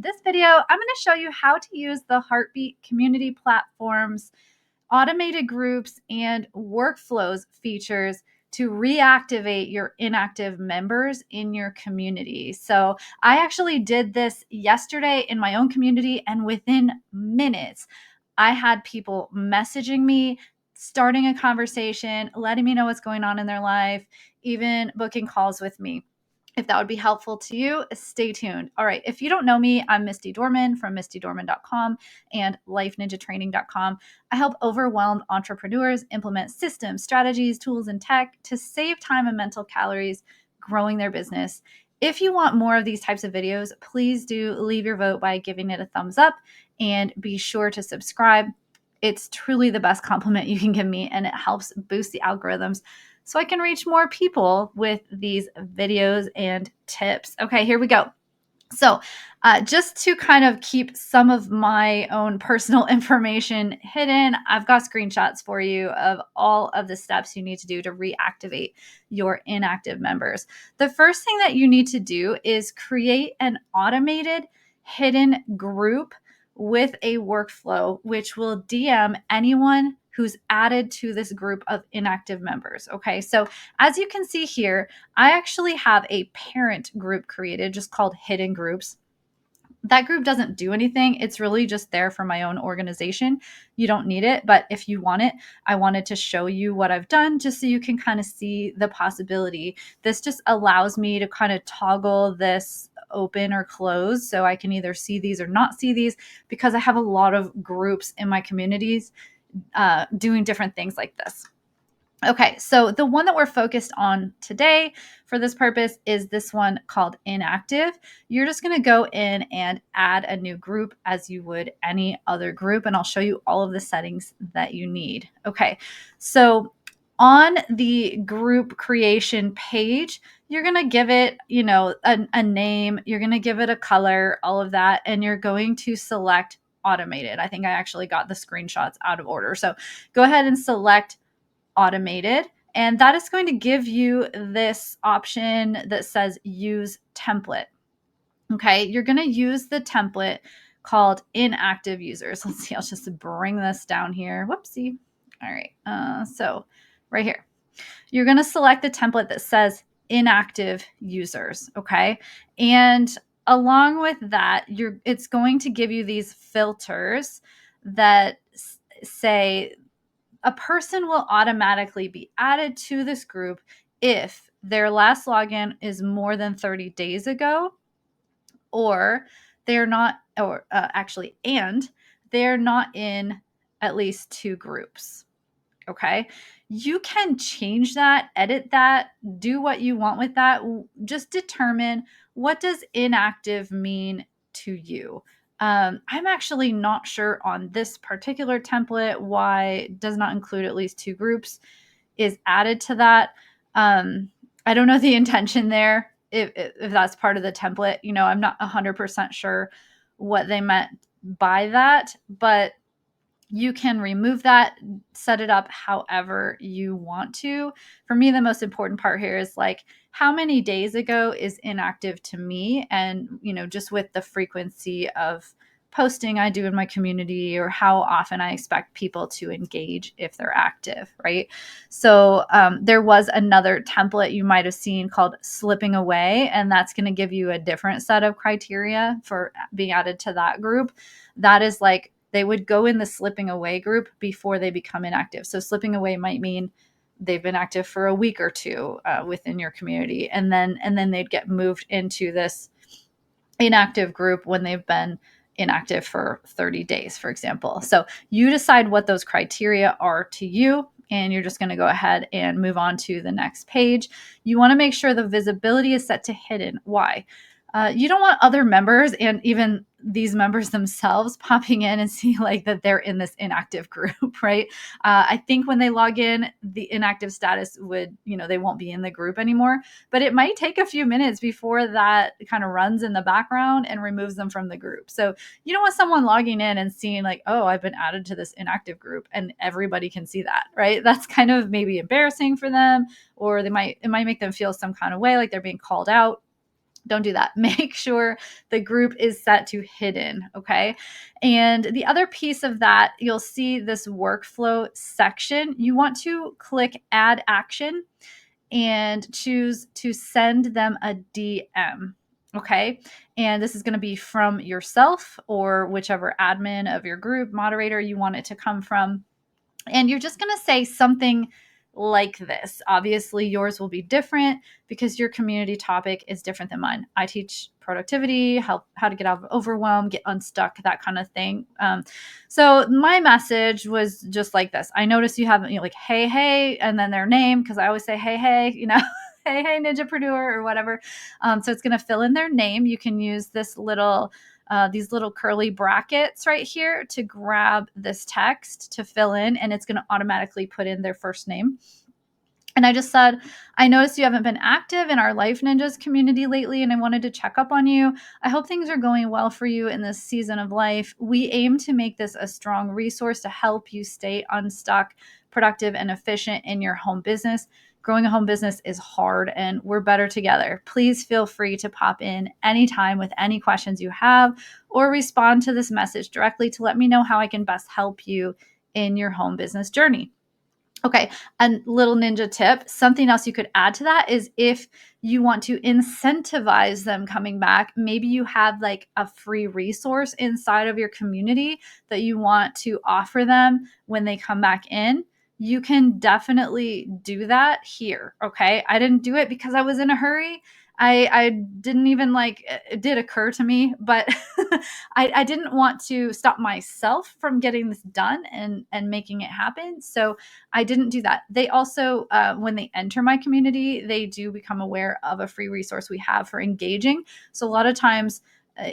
this video, I'm going to show you how to use the Heartbeat community platforms, automated groups, and workflows features to reactivate your inactive members in your community. So I actually did this yesterday in my own community, and within minutes, I had people messaging me, starting a conversation, letting me know what's going on in their life, even booking calls with me. If that would be helpful to you, stay tuned. All right. If you don't know me, I'm Misty Dorman from mistydorman.com and lifeninjatraining.com. I help overwhelmed entrepreneurs implement systems, strategies, tools, and tech to save time and mental calories growing their business. If you want more of these types of videos, please do leave your vote by giving it a thumbs up and be sure to subscribe. It's truly the best compliment you can give me, and it helps boost the algorithms so I can reach more people with these videos and tips. Okay, here we go. So just to kind of keep some of my own personal information hidden, I've got screenshots for you of all of the steps you need to do to reactivate your inactive members. The first thing that you need to do is create an automated hidden group with a workflow, which will DM anyone who's added to this group of inactive members. Okay, so as you can see here, I actually have a parent group created just called Hidden Groups. That group doesn't do anything. It's really just there for my own organization. You don't need it, but if you want it, I wanted to show you what I've done just so you can kind of see the possibility. This just allows me to kind of toggle this open or close so I can either see these or not see these, because I have a lot of groups in my communities doing different things like this. Okay, so the one that we're focused on today for this purpose is this one called Inactive. You're just going to go in and add a new group as you would any other group, and I'll show you all of the settings that you need. Okay, so on the group creation page, you're going to give it, a name, you're going to give it a color, all of that, and you're going to select automated. I think I actually got the screenshots out of order. So go ahead and select automated, and that is going to give you this option that says use template. Okay, you're going to use the template called inactive users. Let's see, I'll just bring this down here. Whoopsie. All right, so right here, you're going to select the template that says inactive users. Okay, and along with that, it's going to give you these filters that say a person will automatically be added to this group if their last login is more than 30 days ago, or they're not, or actually, and they're not in at least 2 groups. Okay. You can change that, edit that, do what you want with that. Just determine, what does inactive mean to you? I'm actually not sure on this particular template why it does not include at least 2 groups is added to that. I don't know the intention there, if that's part of the template. I'm not 100% sure what they meant by that, but you can remove that, set it up however you want to. For me, the most important part here is like, how many days ago is inactive to me? And, just with the frequency of posting I do in my community, or how often I expect people to engage if they're active, right? So there was another template you might have seen called slipping away, and that's going to give you a different set of criteria for being added to that group. That is like, they would go in the slipping away group before they become inactive. So slipping away might mean they've been active for a week or two within your community, and then they'd get moved into this inactive group when they've been inactive for 30 days, for example. So you decide what those criteria are to you, and you're just going to go ahead and move on to the next page. You want to make sure the visibility is set to hidden. Why? You don't want other members and even these members themselves popping in and seeing like that they're in this inactive group, right? I think when they log in, the inactive status would, they won't be in the group anymore, but it might take a few minutes before that kind of runs in the background and removes them from the group. So you don't want someone logging in and seeing like, oh, I've been added to this inactive group, and everybody can see that, right? That's kind of maybe embarrassing for them, or it might make them feel some kind of way, like they're being called out. Don't do that. Make sure the group is set to hidden, okay? And the other piece of that, you'll see this workflow section. You want to click add action and choose to send them a DM. Okay. And this is going to be from yourself or whichever admin of your group, moderator you want it to come from. And you're just going to say something like this. Obviously, yours will be different because your community topic is different than mine. I teach productivity, how to get out of overwhelm, get unstuck, that kind of thing. So my message was just like this. I noticed you have like, hey, and then their name, because I always say, hey, hey, ninjapreneur or whatever. So it's going to fill in their name. You can use this little these little curly brackets right here to grab this text to fill in, and it's going to automatically put in their first name. And I just said, I noticed you haven't been active in our Life Ninjas community lately, and I wanted to check up on you. I hope things are going well for you in this season of life. We aim to make this a strong resource to help you stay unstuck, productive, and efficient in your home business. Growing a home business is hard, and we're better together. Please feel free to pop in anytime with any questions you have or respond to this message directly to let me know how I can best help you in your home business journey. Okay, a little ninja tip. Something else you could add to that is if you want to incentivize them coming back, maybe you have like a free resource inside of your community that you want to offer them when they come back in. You can definitely do that here. Okay, I didn't do it because I was in a hurry. I didn't even it did occur to me, but I didn't want to stop myself from getting this done and making it happen. So I didn't do that. They also, when they enter my community, they do become aware of a free resource we have for engaging. So a lot of times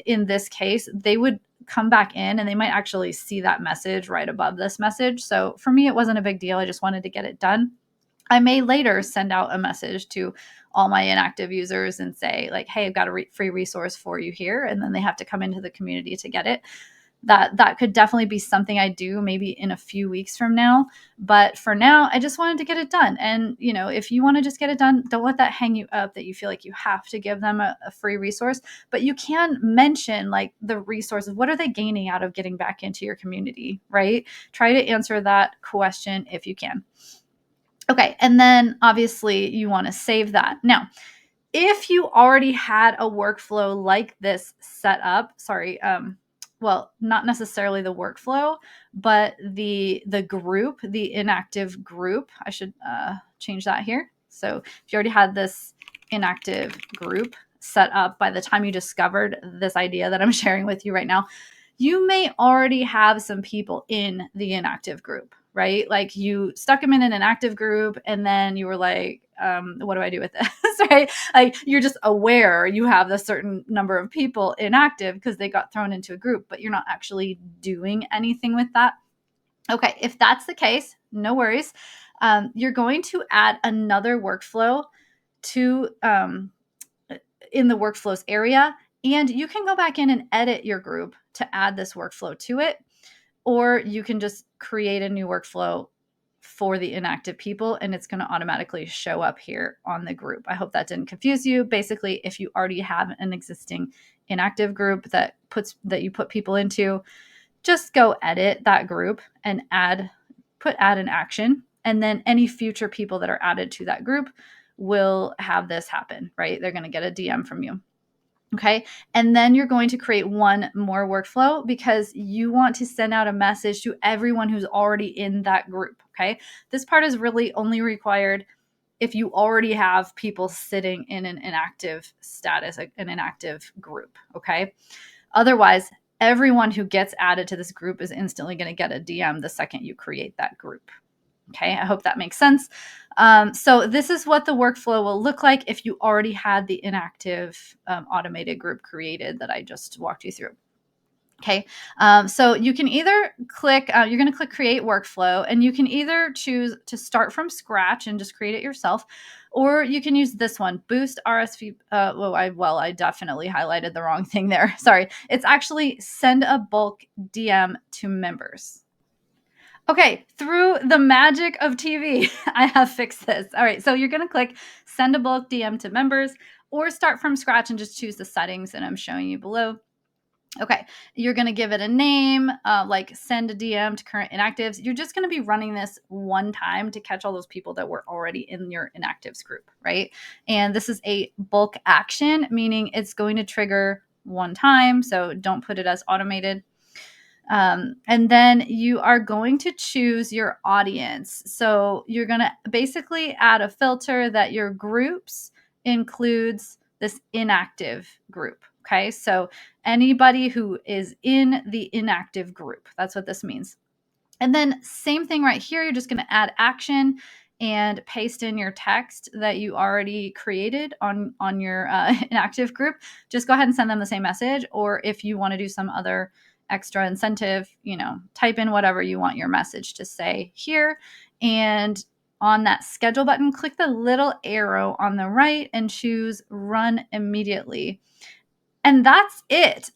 in this case, they would come back in and they might actually see that message right above this message. So for me, it wasn't a big deal. I just wanted to get it done. I may later send out a message to all my inactive users and say like, hey, I've got a free resource for you here. And then they have to come into the community to get it. That could definitely be something I do maybe in a few weeks from now. But for now, I just wanted to get it done. And, if you want to just get it done, don't let that hang you up that you feel like you have to give them a free resource. But you can mention like the resources. What are they gaining out of getting back into your community, right? Try to answer that question if you can. Okay. And then obviously you want to save that. Now, if you already had a workflow like this set up, well, not necessarily the workflow, but the group, the inactive group, I should change that here. So if you already had this inactive group set up by the time you discovered this idea that I'm sharing with you right now, you may already have some people in the inactive group, right? Like you stuck them in an inactive group and then you were like, what do I do with this? Right? Like you're just aware you have a certain number of people inactive because they got thrown into a group, but you're not actually doing anything with that. Okay, if that's the case, no worries. You're going to add another workflow to in the workflows area, and you can go back in and edit your group to add this workflow to it, or you can just create a new workflow for the inactive people and it's going to automatically show up here on the group. I hope that didn't confuse you. Basically, if you already have an existing inactive group that you put people into, just go edit that group and add an action, and then any future people that are added to that group will have this happen, right? They're going to get a DM from you. Okay. And then you're going to create one more workflow because you want to send out a message to everyone who's already in that group. Okay. This part is really only required if you already have people sitting in an inactive status, an inactive group. Okay. Otherwise, everyone who gets added to this group is instantly going to get a DM the second you create that group. Okay, I hope that makes sense. So this is what the workflow will look like if you already had the inactive automated group created that I just walked you through. Okay, so you can either click, you're going to click create workflow, and you can either choose to start from scratch and just create it yourself, or you can use this one, boost RSV. I definitely highlighted the wrong thing there. Sorry. It's actually send a bulk DM to members. Okay, through the magic of TV, I have fixed this. All right, so you're going to click send a bulk DM to members. or start from scratch and just choose the settings that I'm showing you below. Okay, you're going to give it a name, like send a DM to current inactives. You're just going to be running this one time to catch all those people that were already in your inactives group, right? And this is a bulk action, meaning it's going to trigger one time. So don't put it as automated. And then you are going to choose your audience. So you're going to basically add a filter that your groups includes this inactive group. Okay. So anybody who is in the inactive group, that's what this means. And then same thing right here, you're just going to add action and paste in your text that you already created on your inactive group. Just go ahead and send them the same message. Or if you want to do some other extra incentive, type in whatever you want your message to say here. And on that schedule button, click the little arrow on the right and choose run immediately. And that's it.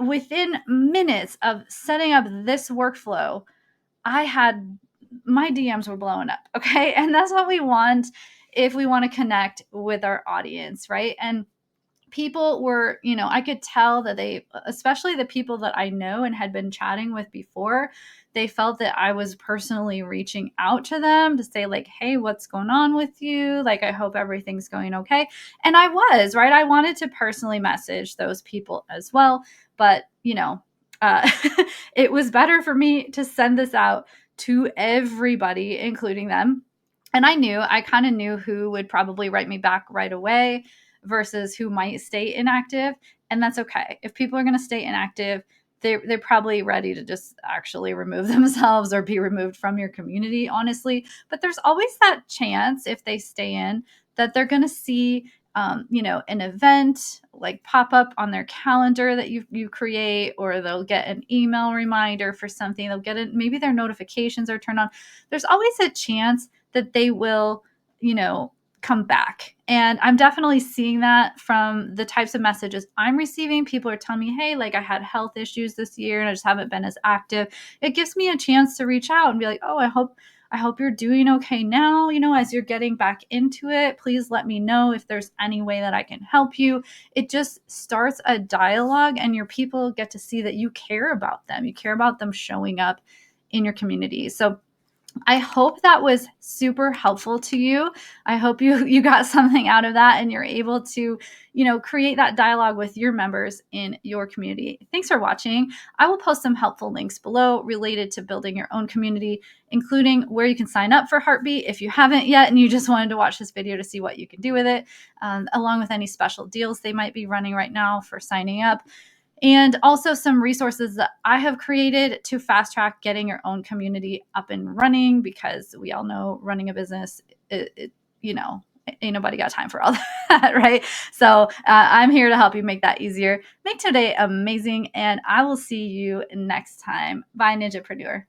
Within minutes of setting up this workflow, my DMs were blowing up. Okay. And that's what we want if we want to connect with our audience, right? And people were, I could tell that especially the people that I know and had been chatting with before, they felt that I was personally reaching out to them to say, like, hey, what's going on with you? Like, I hope everything's going okay. And I was, right? I wanted to personally message those people as well. But, it was better for me to send this out to everybody, including them. And I kind of knew who would probably write me back right away versus who might stay inactive. And that's okay. If people are going to stay inactive, they're probably ready to just actually remove themselves or be removed from your community, honestly. But there's always that chance, if they stay in, that they're going to see an event like pop up on their calendar that you create, or they'll get an email reminder for something. They'll get it. Maybe their notifications are turned on. There's always a chance that they will, come back. And I'm definitely seeing that from the types of messages I'm receiving. People are telling me, hey, like I had health issues this year and I just haven't been as active. It gives me a chance to reach out and be like, oh, I hope you're doing okay now. As you're getting back into it, please let me know if there's any way that I can help you. It just starts a dialogue, and your people get to see that you care about them. You care about them showing up in your community. So I hope that was super helpful to you. I hope you got something out of that and you're able to, create that dialogue with your members in your community. Thanks for watching. I will post some helpful links below related to building your own community, including where you can sign up for Heartbeat if you haven't yet and you just wanted to watch this video to see what you can do with it, along with any special deals they might be running right now for signing up. And also some resources that I have created to fast track getting your own community up and running, because we all know running a business, ain't nobody got time for all that, right? So I'm here to help you make that easier. Make today amazing, and I will see you next time. Bye, Ninjapreneur.